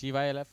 GYLF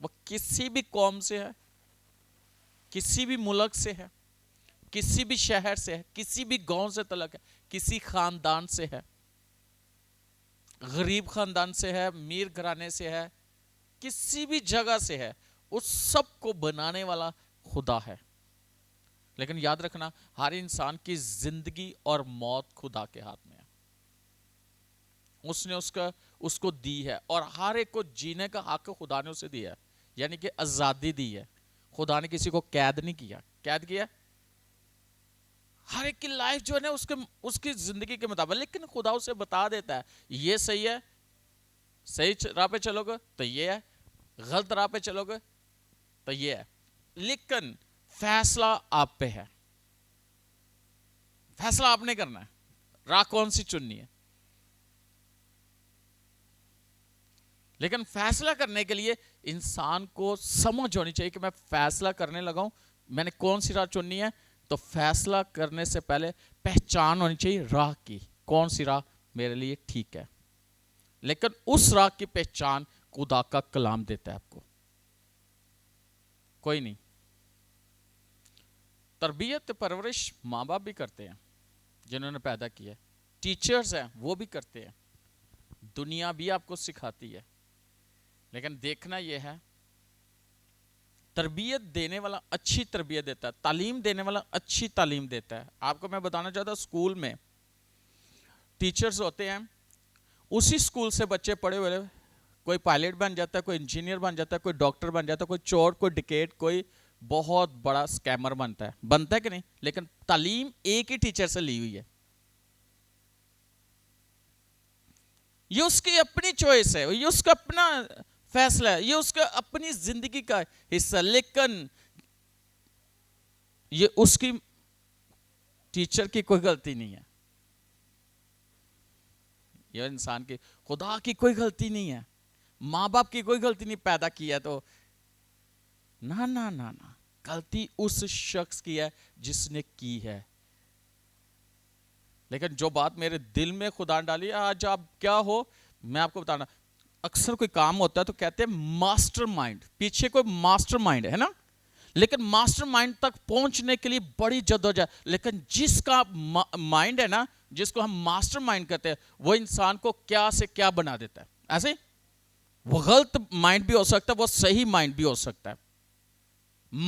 وہ کسی بھی قوم سے ہے, کسی بھی ملک سے ہے, کسی بھی شہر سے ہے, کسی بھی گاؤں سے تعلق ہے, کسی خاندان سے ہے, غریب خاندان سے ہے, امیر گھرانے سے ہے, کسی بھی جگہ سے ہے, اس سب کو بنانے والا خدا ہے. لیکن یاد رکھنا, ہر انسان کی زندگی اور موت خدا کے ہاتھ میں ہے. اس نے اس کو دی ہے, اور ہر ایک کو جینے کا حق خدا نے اسے دیا ہے, یعنی کہ آزادی دی ہے. خدا نے کسی کو قید نہیں کیا. قید کیا ہر ایک کی لائف جو ہے نا اس کی زندگی کے مطابق, لیکن خدا اسے بتا دیتا ہے یہ صحیح ہے, صحیح راہ پہ چلو گے تو یہ ہے, غلط راہ پہ چلو گے تو یہ ہے. لیکن فیصلہ آپ پہ ہے, فیصلہ آپ نے کرنا ہے, راہ کون سی چننی ہے. لیکن فیصلہ کرنے کے لیے انسان کو سمجھ ہونی چاہیے کہ میں فیصلہ کرنے لگا ہوں, میں نے کون سی راہ چننی ہے. تو فیصلہ کرنے سے پہلے پہچان ہونی چاہیے راہ کی, کون سی راہ میرے لیے ٹھیک ہے. لیکن اس راہ کی پہچان خدا کا کلام دیتا ہے آپ کو, کوئی نہیں. تربیت پرورش ماں باپ بھی کرتے ہیں جنہوں نے پیدا کیا ہے, ٹیچرز ہیں وہ بھی کرتے ہیں, دنیا بھی آپ کو سکھاتی ہے. لیکن دیکھنا یہ ہے, تربیت دینے والا اچھی تربیت دیتا ہے, تعلیم دینے والا اچھی تعلیم دیتا ہے. آپ کو میں بتانا چاہتا ہوں, اسکول میں ٹیچرز ہوتے ہیں, اسی اسکول سے بچے پڑھے ہوئے, کوئی پائلٹ بن جاتا ہے, کوئی انجینئر بن جاتا ہے, کوئی ڈاکٹر بن جاتا ہے, کوئی چور, کوئی ڈکیٹ, کوئی بہت بڑا سکیمر بنتا ہے کہ نہیں. لیکن تعلیم ایک ہی ٹیچر سے لی ہوئی ہے. یہ اس کی اپنی چوائس ہے, یہ اس کا اپنا فیصلہ ہے, یہ اس کا اپنی زندگی کا حصہ. لیکن یہ اس کی ٹیچر کی کوئی غلطی نہیں ہے, یہ انسان کی, خدا کی کوئی غلطی نہیں ہے, ماں باپ کی کوئی غلطی نہیں. پیدا کیا تو نہ نہ نہ نہ, غلطی اس شخص کی ہے جس نے کی ہے. لیکن جو بات میرے دل میں خدا نے ڈالی, آج آپ کیا ہو, میں آپ کو بتانا, اکثر کوئی کام ہوتا ہے تو کہتے ہیں ماسٹر مائنڈ, پیچھے کوئی ماسٹر مائنڈ ہے نا, لیکن ماسٹر مائنڈ تک پہنچنے کے لیے بڑی جدوجہد. لیکن جس کا مائنڈ ہے نا, جس کو ہم ماسٹر مائنڈ کہتے ہیں, وہ انسان کو کیا سے کیا بنا دیتا ہے. ایسے وہ غلط مائنڈ بھی ہو سکتا ہے, وہ صحیح مائنڈ بھی ہو سکتا ہے.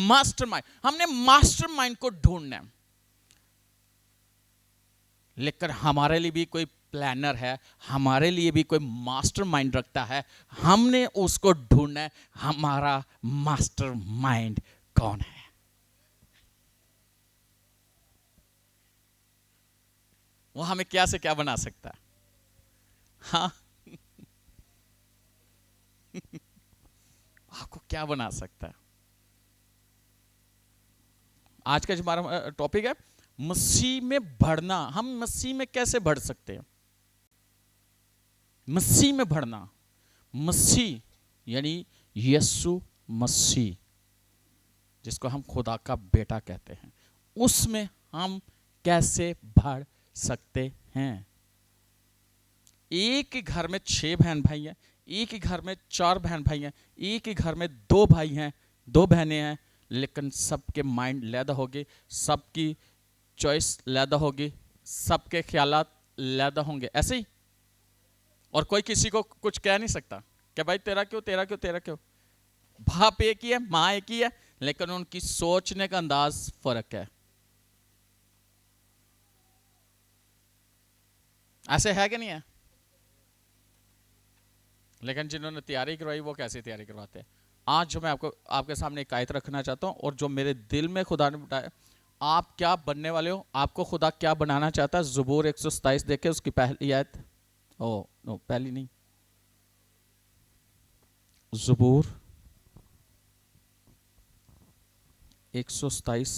ماسٹر مائنڈ, ہم نے ماسٹر مائنڈ کو ڈھونڈنا ہے. لیکن ہمارے لیے بھی کوئی پلانر ہے, ہمارے لیے بھی کوئی ماسٹر مائنڈ رکھتا ہے, ہم نے اس کو ڈھونڈنا ہے. ہمارا ماسٹر مائنڈ کون ہے؟ وہ ہمیں کیا سے کیا بنا سکتا ہے؟ ہاں آپ کو کیا بنا سکتا ہے؟ آج کا جو ہمارا ٹاپک ہے مسیح میں بڑھنا. ہم مسیح میں کیسے بڑھ سکتے ہیں؟ مسیح میں بڑھنا, مسیح یعنی یسوع مسیح, جس کو ہم خدا کا بیٹا کہتے ہیں, اس میں ہم کیسے بڑھ سکتے ہیں؟ ایک ہی گھر میں 6 بہن بھائی ہیں, ایک ہی گھر میں 4 بہن بھائی ہیں, ایک ہی گھر میں 2 بھائی ہیں, 2 بہنیں ہیں, لیکن سب کے مائنڈ علیحدہ ہوگی, سب کی چوائس علیحدہ ہوگی, سب کے خیالات علیحدہ ہوں گے. ایسے ہی, اور کوئی کسی کو کچھ کہہ نہیں سکتا کہ بھائی تیرا کیوں, تیرا کیوں, تیرا کیوں. باپ ایک ہی ہے, ماں ایک ہی ہے, لیکن ان کی سوچنے کا انداز فرق ہے. ایسے ہے کہ نہیں ہے؟ لیکن جنہوں نے تیاری کروائی وہ کیسی تیاری کرواتے ہیں؟ آج جو میں آپ کے سامنے ایک آیت رکھنا چاہتا ہوں, اور جو میرے دل میں خدا نے بتایا, آپ کیا بننے والے ہو, آپ کو خدا کیا بنانا چاہتا ہے. زبور 127 دیکھیں, اس کی پہلی آیت, نو پہلی نہیں, زبور 127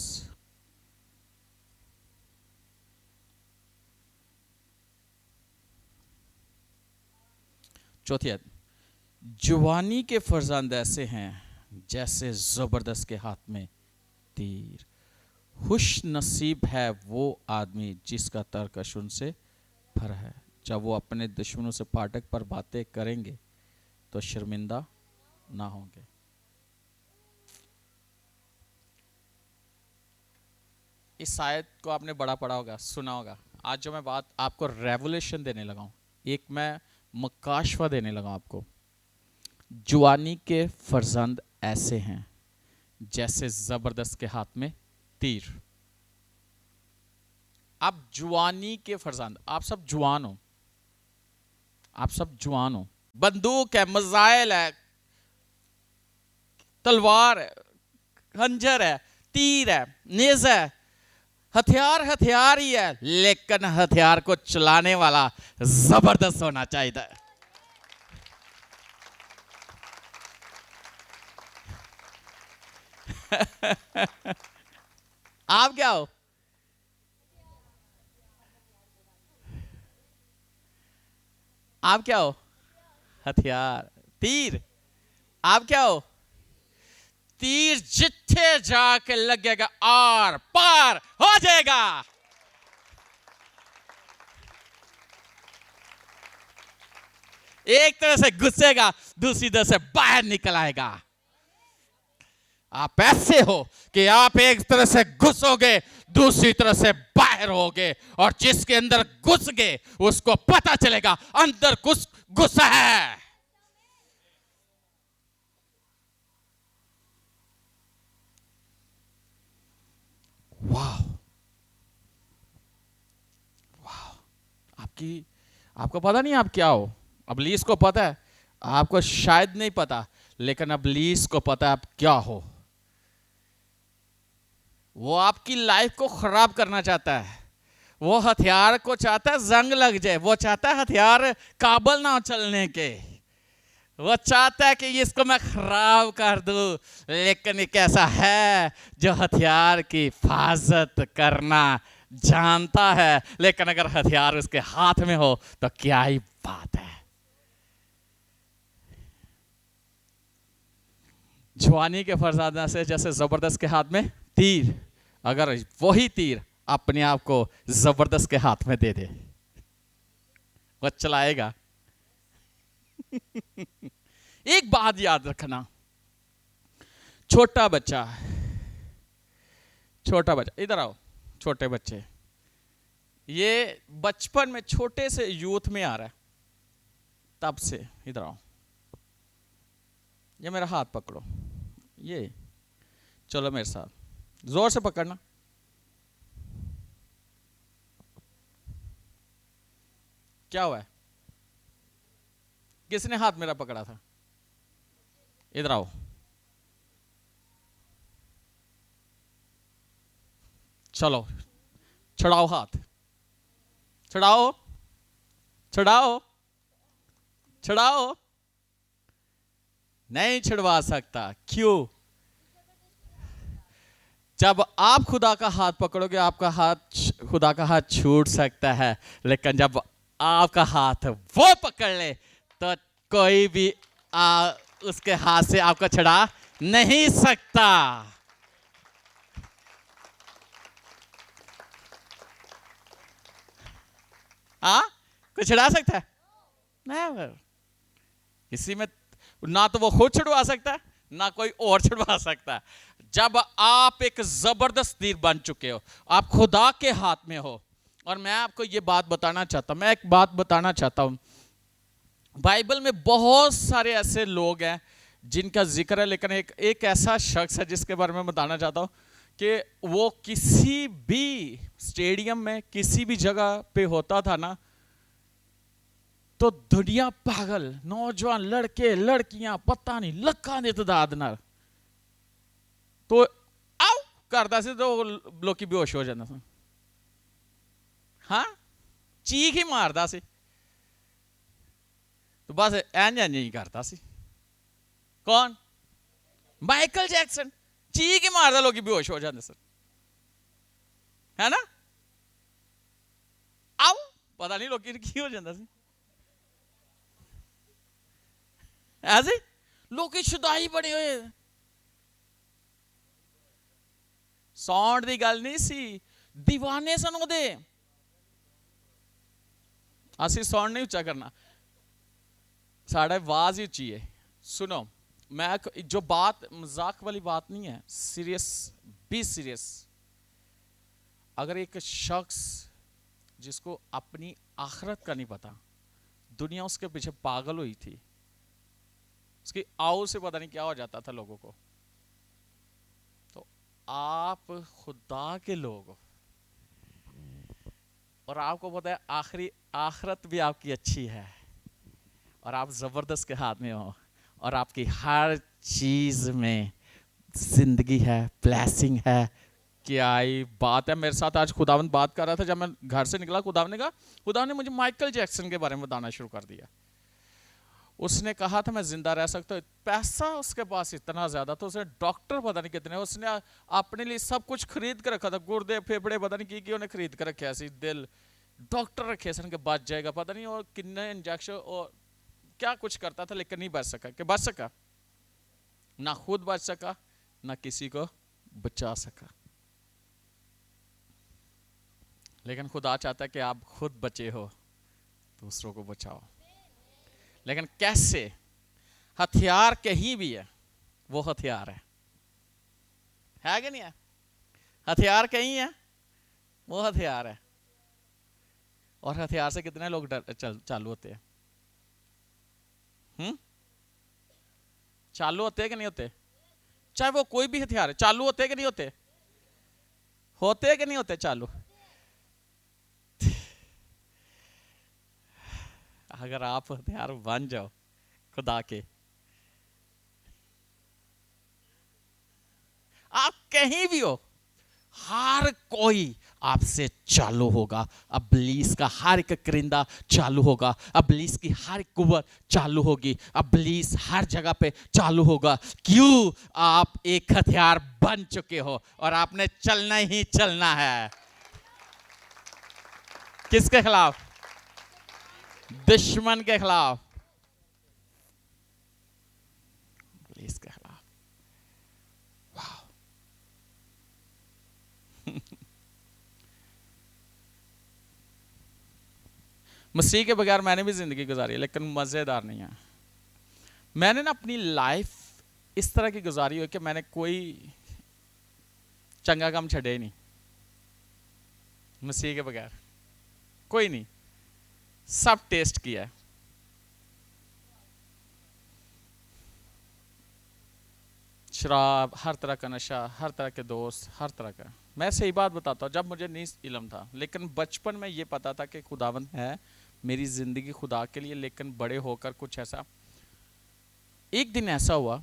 چوتھی آیت. جوانی کے فرزند ایسے ہیں جیسے زبردست کے ہاتھ میں تیر, خوش نصیب ہے وہ آدمی جس کا ترکش ان سے بھرا ہے. جب وہ اپنے دشمنوں سے پھاٹک پر باتیں کریں گے تو شرمندہ نہ ہوں گے. اس آیت کو آپ نے بڑا پڑھا ہوگا، سنا ہوگا. آج جو میں بات آپ کو ریولیشن دینے لگا ہوں، ایک میں مکاشفہ دینے لگا ہوں آپ کو. جوانی کے فرزند ایسے ہیں جیسے زبردست کے ہاتھ میں تیر. اب جوانی کے فرزند، آپ سب جوان ہو، آپ سب جوان ہو. بندوق ہے، میزائل ہے، تلوار ہے، خنجر ہے، تیر ہے، نیزہ ہے، ہتھیار ہتھیار ہی ہے، لیکن ہتھیار کو چلانے والا زبردست ہونا چاہیے. آپ کیا ہو؟ آپ کیا ہو؟ ہتھیار، تیر. آپ کیا ہو؟ تیر جتھے جا کے لگے گا آر پار ہو جائے گا. ایک طرح سے گھسے گا، دوسری طرح سے باہر نکل آئے گا. آپ ایسے ہو کہ آپ ایک طرح سے گھسو گے، دوسری طرح سے باہر ہوگے، اور جس کے اندر گھس گے اس کو پتا چلے گا اندر کچھ گھسا ہے. واہ، آپ کو پتا نہیں آپ کیا ہو. ابلیس کو پتا ہے، آپ کو شاید نہیں پتا، لیکن ابلیس کو پتا ہے آپ کیا ہو. وہ آپ کی لائف کو خراب کرنا چاہتا ہے. وہ ہتھیار کو چاہتا ہے زنگ لگ جائے، وہ چاہتا ہے ہتھیار قابل نہ چلنے کے، وہ چاہتا ہے کہ اس کو میں خراب کر دوں. لیکن ایک ایسا ہے جو ہتھیار کی حفاظت کرنا جانتا ہے، لیکن اگر ہتھیار اس کے ہاتھ میں ہو تو کیا ہی بات ہے. جوانی کے فرزانہ سے جیسے زبردست کے ہاتھ میں تیر، اگر وہی تیر اپنے آپ کو زبردست کے ہاتھ میں دے دے، وہ چلائے گا. ایک بات یاد رکھنا، چھوٹا بچہ، چھوٹا بچہ ادھر آؤ، چھوٹے بچے، یہ بچپن میں چھوٹے سے یوتھ میں آ رہا ہے، تب سے ادھر آؤ، یہ میرا ہاتھ پکڑو، یہ چلو میرے ساتھ زور سے پکڑنا. کیا ہوا ہے؟ کس نے ہاتھ میرا پکڑا تھا؟ ادھر آؤ، چلو چھڑاؤ ہاتھ، چھڑاؤ، چھڑاؤ، چھڑاؤ. نہیں چھڑوا سکتا. کیوں؟ جب آپ خدا کا ہاتھ پکڑو گے آپ کا ہاتھ، خدا کا ہاتھ چھوٹ سکتا ہے، لیکن جب آپ کا ہاتھ وہ پکڑ لے تو کوئی بھی اس کے ہاتھ سے آپ کو چھڑا نہیں سکتا. ہاں، کوئی چھڑا سکتا ہے؟ نہیں. اسی میں نہ تو وہ خود چھڑوا سکتا ہے، نہ کوئی اور چھڑوا سکتا ہے. جب آپ ایک زبردست تیر بن چکے ہو، آپ خدا کے ہاتھ میں ہو. اور میں آپ کو یہ بات بتانا چاہتا ہوں، میں ایک بات بتانا چاہتا ہوں. بائبل میں بہت سارے ایسے لوگ ہیں جن کا ذکر ہے، لیکن ایک ایسا شخص ہے جس کے بارے میں بتانا چاہتا ہوں کہ وہ کسی بھی اسٹیڈیم میں کسی بھی جگہ پہ ہوتا تھا نا، تو دنیا پاگل، نوجوان لڑکے لڑکیاں پتہ نہیں لکھاں دی تعداد نال تو آؤ کرتا سی تو لوکی بے ہوش ہو جانا سا. ہاں، چیخ ہی ماردا سی تو بس اینج نہیں کرتا سی. کون؟ Michael Jackson. چیخ ہی ماردا لوکی بے ہوش ہو جاندے سر، ہے نا؟ آؤ پتہ نہیں لوکی کی ہو جاندہ سی ایسے لوکی شدائی بڑے ہوئے. ساؤنڈ دی گل نہیں سی، دیوانے سن وہ دے. اسی ساؤنڈ نہیں اچھا کرنا، ساڑھے آواز ہی اچھی ہے. سنو، میں جو بات مذاق والی بات نہیں ہے، سیریس، بی سیریس. اگر ایک شخص جس کو اپنی آخرت کا نہیں پتا، دنیا اس کے پیچھے پاگل ہوئی تھی، اس کی آؤ سے پتہ نہیں کیا ہو جاتا تھا لوگوں کو، تو آپ خدا کے لوگ ہو اور آپ کو پتا ہے آخری آخرت بھی آپ کی اچھی ہے اور آپ زبردست کے ہاتھ میں ہو اور آپ کی ہر چیز میں زندگی ہے، بلیسنگ ہے. کیا ہی بات ہے. میرے ساتھ آج خداوند بات کر رہا تھا، جب میں گھر سے نکلا خداوند نے کہا، خداوند نے مجھے مائیکل جیکسن کے بارے میں بتانا شروع کر دیا. اس نے کہا تھا میں زندہ رہ سکتا ہوں، پیسہ اس کے پاس اتنا زیادہ تھا، اس نے ڈاکٹر پتہ نہیں کتنے، اس نے اپنے لیے سب کچھ خرید کے رکھا تھا، گردے پھیپڑے پتہ نہیں کی انہیں خرید کے رکھے، ایسی دل ڈاکٹر رکھے سن کے بچ جائے گا پتہ نہیں، اور کتنے انجیکشن اور کیا کچھ کرتا تھا، لیکن نہیں بچ سکا. کہ بچ سکا؟ نہ خود بچ سکا نہ کسی کو بچا سکا. لیکن خدا چاہتا ہے کہ آپ خود بچے ہو، دوسروں کو بچاؤ. لیکن کیسے؟ ہتھیار کہیں بھی ہے، وہ ہتھیار ہے کہ نہیں ہے؟ ہتھیار کہیں ہے، وہ ہتھیار ہے. اور ہتھیار سے کتنے لوگ چالو ہوتے ہیں؟ چالو ہوتے ہیں کہ نہیں ہوتے؟ چاہے وہ کوئی بھی ہتھیار ہے، چالو ہوتے ہیں کہ نہیں ہوتے؟ ہوتے ہیں کہ نہیں ہوتے چالو؟ اگر آپ ہتھیار بن جاؤ خدا کے، آپ کہیں بھی ہو، ہر کوئی آپ سے چالو ہوگا. ابلیس کا ہر ایک کرندہ چالو ہوگا، ابلیس کی ہر ایک قوت چالو ہوگی، ابلیس ہر جگہ پہ چالو ہوگا. کیوں؟ آپ ایک ہتھیار بن چکے ہو اور آپ نے چلنا ہی چلنا ہے. کس کے خلاف؟ دشمن کے خلاف، ابلیس کے خلاف. مسیح کے بغیر میں نے بھی زندگی گزاری ہے، لیکن مزیدار نہیں ہے. میں نے نا اپنی لائف اس طرح کی گزاری ہوئی کہ میں نے کوئی چنگا کام چھڑے ہی نہیں مسیح کے بغیر، کوئی نہیں. سب ٹیسٹ کیا ہے. شراب، ہر طرح کا نشہ، ہر طرح کے دوست، ہر طرح کا. میں صحیح بات بتاتا ہوں، جب مجھے نہیں علم تھا، لیکن بچپن میں یہ پتا تھا کہ خداوند ہے میری زندگی خدا کے لیے. لیکن بڑے ہو کر کچھ ایسا، ایک دن ایسا ہوا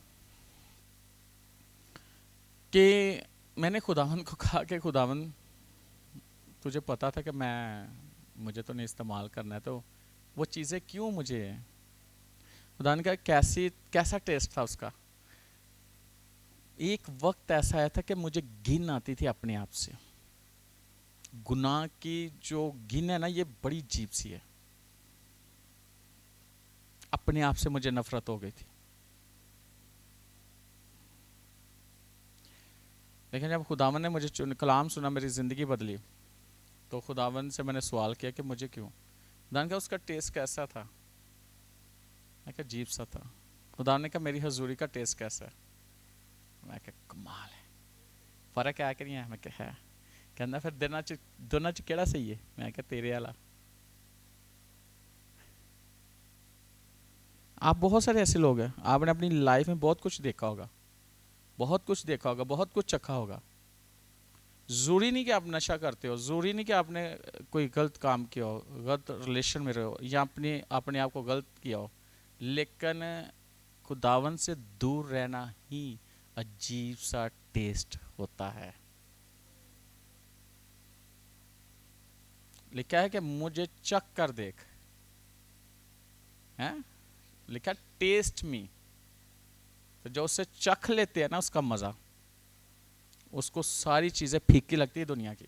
کہ میں نے خداوند کو کہا کہ خداوند تجھے پتا تھا کہ مجھے تو نہیں استعمال کرنا ہے، تو وہ چیزیں کیوں مجھے؟ خداوند کا کیسا ٹیسٹ تھا اس کا. ایک وقت ایسا آیا تھا کہ مجھے گھن آتی تھی اپنے آپ سے. گناہ کی جو گھن ہے نا، یہ بڑی عجیب سی ہے. اپنے آپ سے مجھے نفرت ہو گئی تھی. لیکن جب خداوند نے مجھے کلام سنا، میری زندگی بدلی. تو خداوند سے میں نے سوال کیا کہ مجھے کیوں؟ خداوند کا اس کا ٹیسٹ کیسا تھا؟ میں کہا عجیب سا تھا. خداوند نے کہا میری حضوری کا ٹیسٹ کیسا ہے؟ میں کہا کمال ہے. فرق ہے کہ نہیں ہے؟ میں کہا ہے. کہنا پھر دونوں چ کیڑا صحیح ہے؟ میں کہا تیرے والا. آپ بہت سارے ایسے لوگ ہیں، آپ نے اپنی لائف میں بہت کچھ دیکھا ہوگا، بہت کچھ دیکھا ہوگا، بہت کچھ چکھا ہوگا. ضروری نہیں کہ آپ نشہ کرتے ہو، ضروری نہیں کہ آپ نے کوئی غلط کام کیا ہو، غلط ریلیشن میں رہے ہو، یا اپنے آپ کو غلط کیا ہو. لیکن خداوند سے دور رہنا ہی عجیب سا ٹیسٹ ہوتا ہے. لکھا ہے کہ مجھے چکھ کر دیکھ، لکھا ٹیسٹ می. تو جو اسے چکھ لیتے ہیں نا، اس کا مزہ، اس کو ساری چیزیں پھیکی لگتی ہے دنیا کی.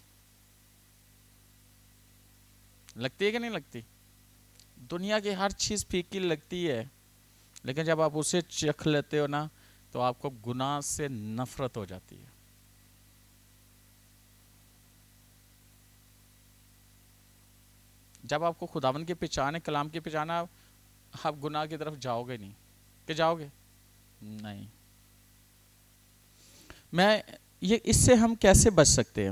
لگتی ہے کہ نہیں لگتی؟ دنیا کی ہر چیز پھیکی لگتی ہے. لیکن جب آپ اسے چکھ لیتے ہو نا، تو آپ کو گناہ سے نفرت ہو جاتی ہے. جب آپ کو خداوند کی پہچان، کلام کی پہچان، آپ گناہ کی طرف جاؤ گے نہیں. کہ جاؤ گے؟ نہیں. اس سے ہم کیسے بچ سکتے ہیں؟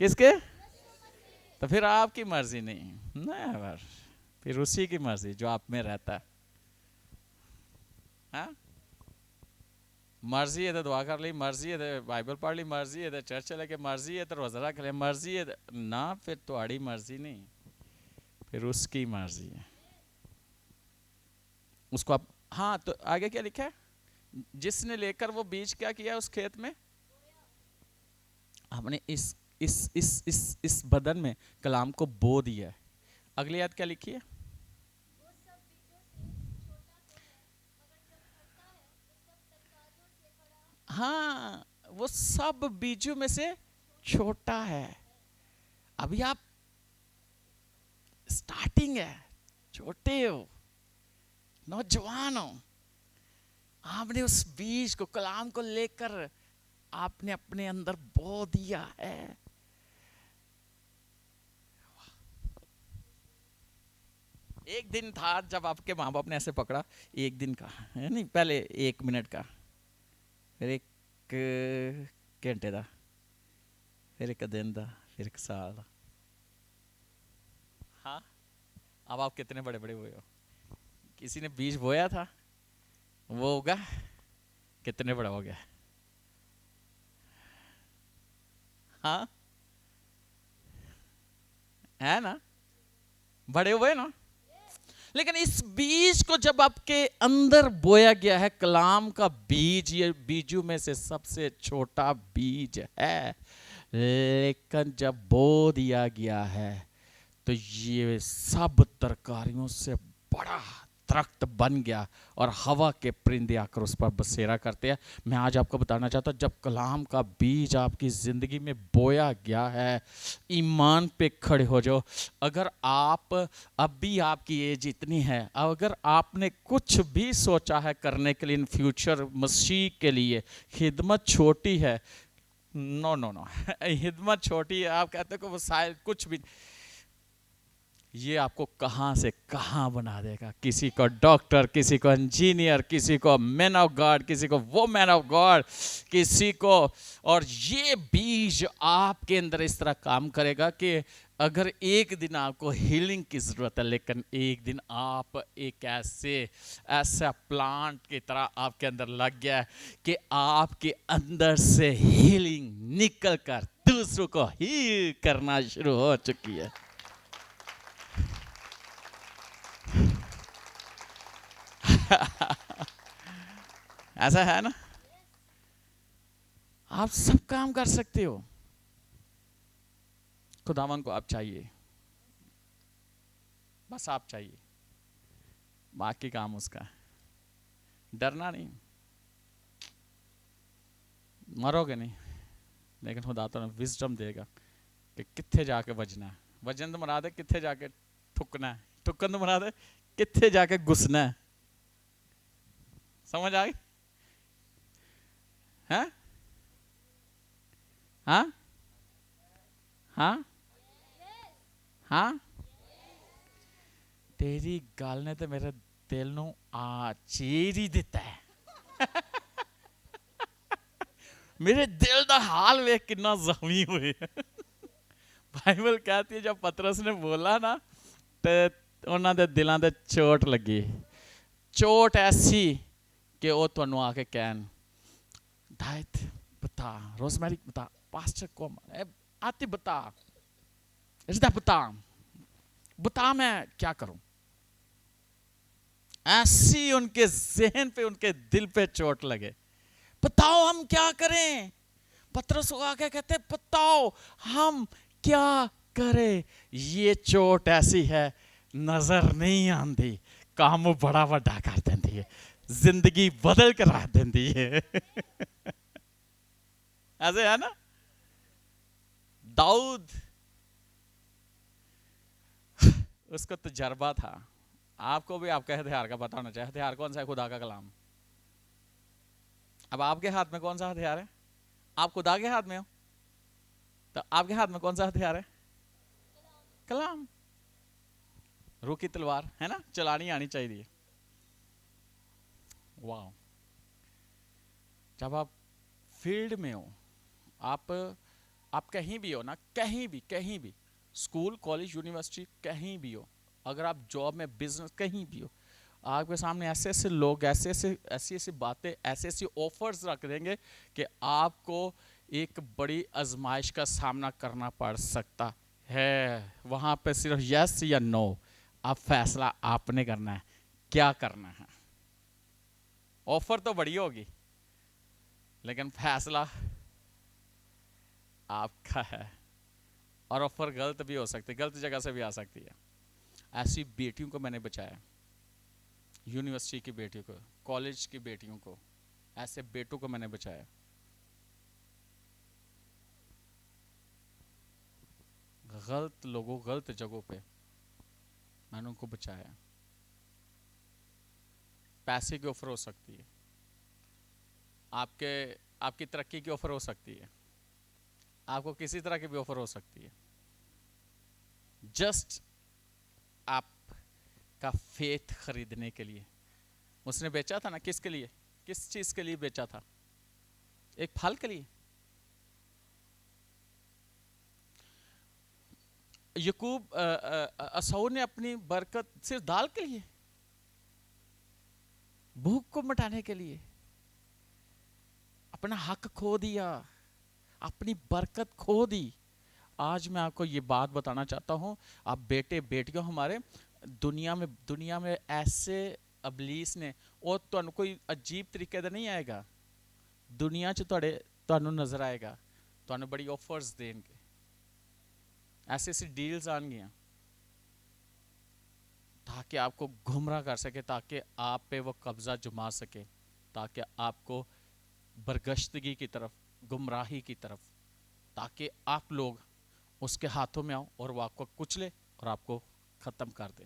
کس کے؟ تو پھر آپ کی مرضی نہیں، نیور، پھر اسی کی مرضی جو آپ میں رہتا ہے. ہاں مرضی ہے تو دعا کر لی، مرضی ہے تو بائبل پڑھ لی، مرضی ہے تو چرچ چلے کے، مرضی ہے تو روزہ رکھ لے، مرضی ہے نہ، پھر تمہاری مرضی نہیں، پھر اس کی مرضی ہے. اس کو آپ ہاں تو آگے کیا لکھا ہے؟ جس نے لے کر وہ بیج کیا کیا اس کھیت میں، ہم نے اس بدن میں کلام کو بو دیا ہے. اگلی آیت کیا لکھی ہے؟ ہاں وہ سب بیجوں میں سے چھوٹا ہے. ابھی آپ سٹارٹنگ ہے، چھوٹے ہو، نوجوان ہو، آپ نے اس بیج کو، کلام کو لے کر آپ نے اپنے اندر بو دیا ہے. ایک دن تھا جب آپ کے ماں باپ نے ایسے پکڑا، ایک دن کا نہیں، پہلے 1 منٹ کا، پھر 1 گھنٹے دا، پھر 1 دن دا، پھر 1 سال دا. ہاں اب آپ کتنے بڑے بڑے ہوئے ہو. کسی نے بیج بویا تھا، وہ ہوگا کتنے بڑا ہو گیا. ہاں ہے نا، بڑے ہوئے نا. لیکن اس بیج کو جب آپ کے اندر بویا گیا ہے، کلام کا بیج، یہ بیجوں میں سے سب سے چھوٹا بیج ہے، لیکن جب بو دیا گیا ہے تو یہ سب ترکاریوں سے بڑا درخت بن گیا، اور ہوا کے پرندے آ کر اس پر بسیرا کرتے ہیں. میں آج آپ کو بتانا چاہتا ہوں، جب کلام کا بیج آپ کی زندگی میں بویا گیا ہے، ایمان پہ کھڑے ہو جاؤ. اگر آپ اب بھی، آپ کی ایج اتنی ہے، اگر آپ نے کچھ بھی سوچا ہے کرنے کے لیے ان فیوچر مسیح کے لیے، خدمت چھوٹی ہے، نو نو نو خدمت چھوٹی ہے، آپ کہتے ہیں کہ وسائل کچھ بھی، یہ آپ کو کہاں سے کہاں بنا دے گا. کسی کو ڈاکٹر، کسی کو انجینئر، کسی کو مین آف گاڈ، کسی کو وہ مین آف گاڈ، کسی کو. اور یہ بیج آپ کے اندر اس طرح کام کرے گا کہ اگر ایک دن آپ کو ہیلنگ کی ضرورت ہے، لیکن ایک دن آپ ایک ایسا پلانٹ کی طرح آپ کے اندر لگ گیا ہے کہ آپ کے اندر سے ہیلنگ نکل کر دوسروں کو ہیل کرنا شروع ہو چکی ہے. ایسا ہے نا، آپ سب کام کر سکتے ہو. خداوند کو آپ چاہیے، بس آپ چاہیے، باقی کام اس کا. ڈرنا نہیں، مرو گے نہیں، لیکن خدا تو وزڈم دے گا کہ کتنے جا کے بجنا ہے. وجن تو مراد ہے کتنے جا کے ٹھکنا ہے، ٹھکن تو مراد ہے کتنے جا کے گھسنا ہے. سمجھ آئی؟ ہاں ہاں ہاں ہاں. تیری گل نے تو میرے دل نو چیر ہی دیتا ہے. میرے دل دا حال ویکھ کنا زخمی ہوئے. بائبل کہتی ہے جب پترس نے بولا نا تو انہوں دے دلاں دے چوٹ لگی، چوٹ ایسی کہ وہ تنوع آ کے کہن ڈائت بتا، روزمیری بتا، پاسٹر کو آتی بتا، رشتہ بتا میں کیا کروں. ایسی ان کے ذہن پہ، ان کے دل پہ چوٹ لگے. بتاؤ ہم کیا کریں. پترس آ کے کہتے بتاؤ ہم کیا کریں. یہ چوٹ ایسی ہے نظر نہیں آتی، کام بڑا بڑا کر دیتی ہے، زندگی بدل کر رکھ دیتی ہے. ایسے ہے نا. داؤد، اس کو تجربہ تھا. آپ کو بھی آپ کے ہتھیار کا پتہ ہونا چاہیے. ہتھیار کون سا ہے؟ خدا کا کلام. اب آپ کے ہاتھ میں کون سا ہتھیار ہے؟ آپ خدا کے ہاتھ میں ہو تو آپ کے ہاتھ میں کون سا ہتھیار ہے؟ کلام. روح کی تلوار ہے نا، چلانی آنی چاہیے. واو. جب آپ فیلڈ میں ہو، آپ آپ کہیں بھی ہو نا، کہیں بھی اسکول کالج یونیورسٹی کہیں بھی ہو، اگر آپ جاب میں بزنس کہیں بھی ہو، آپ کے سامنے ایسے ایسے لوگ ایسی ایسی باتیں ایسے ایسی آفرز رکھ دیں گے کہ آپ کو ایک بڑی آزمائش کا سامنا کرنا پڑ سکتا ہے. وہاں پہ صرف یس یا نو، اب فیصلہ آپ نے کرنا ہے کیا کرنا ہے. آفر تو بڑی ہوگی لیکن فیصلہ آپ کا ہے. اور آفر غلط بھی ہو سکتی، غلط جگہ سے بھی آ سکتی ہے. ایسی بیٹیوں کو میں نے بچایا، یونیورسٹی کی بیٹیوں کو، کالج کی بیٹیوں کو، ایسے بیٹوں کو میں نے بچایا. غلط لوگوں غلط جگہوں پہ میں نے ان کو بچایا. پیسے کی آفر ہو سکتی ہے، آپ کی ترقی کی آفر ہو سکتی ہے، آپ کو کسی طرح کی بھی آفر ہو سکتی ہے. جسٹ آپ کا فیتھ خریدنے کے لیے. اس نے بیچا تھا نا کس کے لیے، کس چیز کے لیے بیچا تھا؟ ایک پھل کے لیے. یعقوب اسحاق نے اپنی برکت صرف دال کے لیے، بھوک کو مٹانے کے لیے اپنا حق کھو دیا، اپنی برکت کھو دی. آج میں آپ کو یہ بات بتانا چاہتا ہوں، آپ بیٹے بیٹیوں ہمارے، دنیا میں ایسے ابلیس نے، اور تمہیں کوئی عجیب طریقے سے نہیں آئے گا، دنیا چ تمہیں نظر آئے گا، تمہیں بڑی آفرز دیں گے، ایسی ایسی ڈیلز آن گیا تاکہ آپ کو گمراہ کر سکے، تاکہ آپ پہ وہ قبضہ جما سکے، تاکہ آپ کو برگشتگی کی طرف، گمراہی کی طرف، تاکہ آپ لوگ اس کے ہاتھوں میں آؤ اور وہ آپ کو کچلے اور آپ کو ختم کر دے.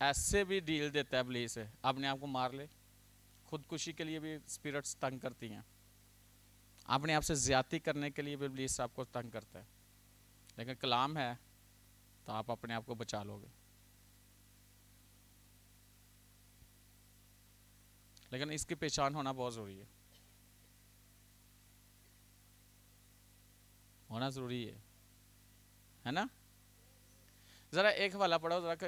ایسے بھی ڈیل دیتا ہے ابلیس ہے، اپنے آپ کو مار لے. خودکشی کے لیے بھی اسپرٹس تنگ کرتی ہیں، اپنے آپ سے زیادتی کرنے کے لیے بھی ابلیس آپ کو تنگ کرتا ہے. لیکن کلام ہے تو آپ اپنے آپ کو بچا لو گے. لیکن اس کی پہچان ہونا بہت ضروری ہے، ہونا ضروری ہے نا. ذرا ایک حوالہ پڑھو ذرا کہ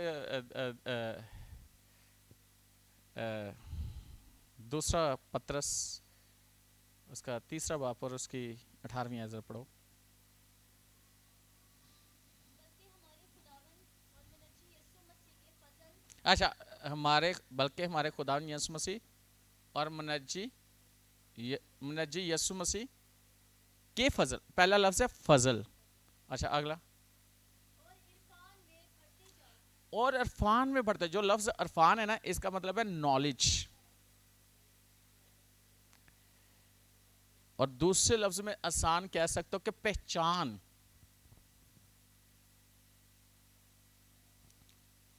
دوسرا پترس اس کا 3 باب اور اس کی 18ویں آیت ذرا پڑھو. اچھا، بلکہ ہمارے خدا یسوع مسیح اور منجی یسوع مسیح کے فضل، پہلا لفظ ہے فضل. اچھا اگلا، اور عرفان میں بڑھتے. جو لفظ عرفان ہے نا، اس کا مطلب ہے نالج، اور دوسرے لفظ میں آسان کہہ سکتے ہو کہ پہچان.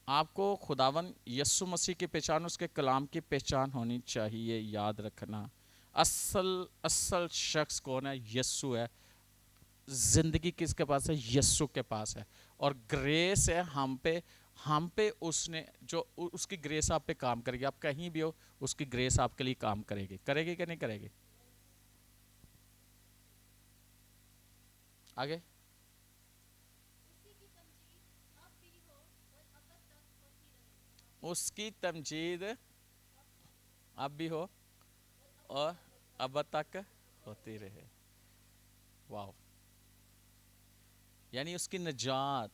آپ کو خداون یسوع مسیح کی پہچان، اس کے کلام کی پہچان ہونی چاہیے. یاد رکھنا اصل شخص کون ہے؟ یسوع ہے. زندگی کس کے پاس ہے؟ یسوع کے پاس ہے. اور گریس ہے ہم پہ اس نے جو اس کی گریس آپ پہ کام کرے گی. آپ کہیں بھی ہو، اس کی گریس آپ کے لیے کام کرے گی کہ نہیں کرے گی؟ آگے، اس کی تمجید اب بھی ہو اور اب تک ہوتی رہے. واو، یعنی اس کی نجات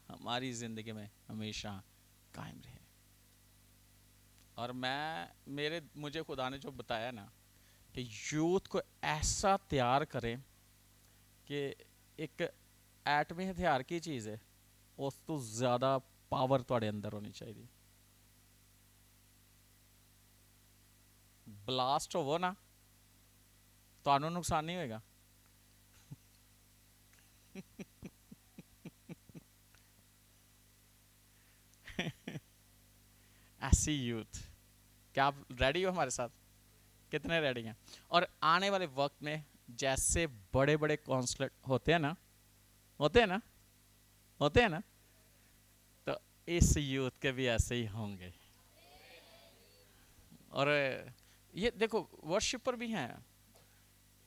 ہماری زندگی میں ہمیشہ قائم رہے. اور مجھے خدا نے جو بتایا نا کہ یوتھ کو ایسا تیار کریں کہ ایک ایٹمی ہتھیار کی چیز ہے، اس تو زیادہ پاور تھوڑے اندر ہونی چاہیے. بلاسٹ ہو نا تو انہوں نقصان نہیں ہوئے گا. ایسی یوتھ، کیا آپ ریڈی ہو ہمارے ساتھ؟ کتنے ریڈی ہیں؟ اور آنے والے وقت میں جیسے بڑے بڑے کونسلر ہوتے ہیں نا تو اس یوتھ کے بھی ایسے ہی ہوں گے. اور یہ دیکھو ورشپر بھی ہیں،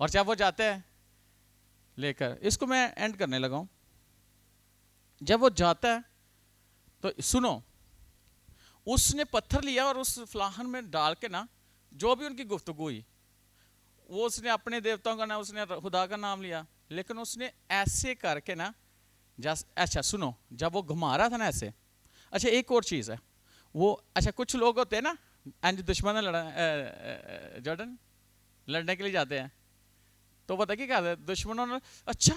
اور جب وہ جاتے ہیں لے کر, اس کو میں اینڈ کرنے لگا ہوں, جب وہ جاتا ہے تو سنو, اس نے پتھر لیا اور اس فلاحن میں ڈال کے نا, جو بھی ان کی گفتگو ہوئی, وہ اس نے اپنے دیوتاؤں کا نام, اس نے خدا کا نام لیا, لیکن اس نے ایسے کر کے نا, اچھا سنو, جب وہ گھما رہا تھا نا ایسے, اچھا ایک اور چیز ہے وہ, اچھا کچھ لوگ ہوتے ہیں نا دشمن جارڈن لڑنے کے لیے جاتے ہیں, تو پتہ کیا کہتے ہیں دشمنوں نے, اچھا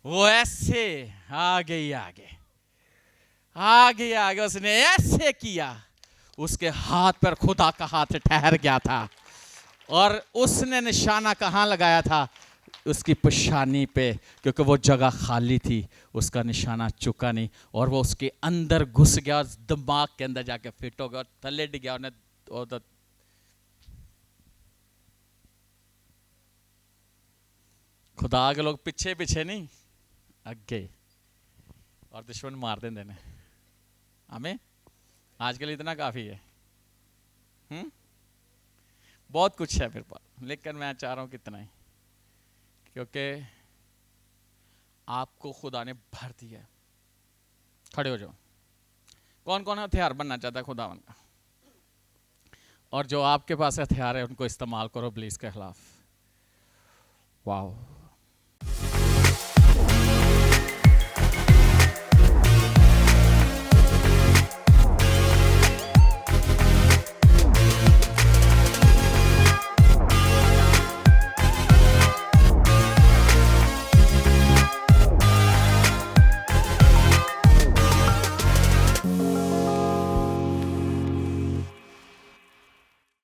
وہ ایسے آگے اس نے ایسے کیا, اس کے ہاتھ پر خدا کا ہاتھ ٹھہر گیا تھا, اور اس نے نشانہ کہاں لگایا تھا, اس کی پیشانی پہ, کیونکہ وہ جگہ خالی تھی, اس کا نشانہ چکا نہیں, اور وہ اس کے اندر گھس گیا, دماغ کے اندر جا کے فٹ ہو گیا, اور تھلے ڈگ گیا. خدا کے لوگ پیچھے نہیں اگے, اور دشمن مار دیں دینے. ہمیں آج کل اتنا کافی ہے, بہت کچھ ہے پھر پاس, لیکن میں چاہ رہا ہوں کتنا ہی, کیونکہ آپ کو خدا نے بھر دیا ہے. کھڑے ہو جاؤ. کون کون ہتھیار بننا چاہتا ہے خداوند کا, اور جو آپ کے پاس ہتھیار ہے ان کو استعمال کرو ابلیس کے خلاف. واو.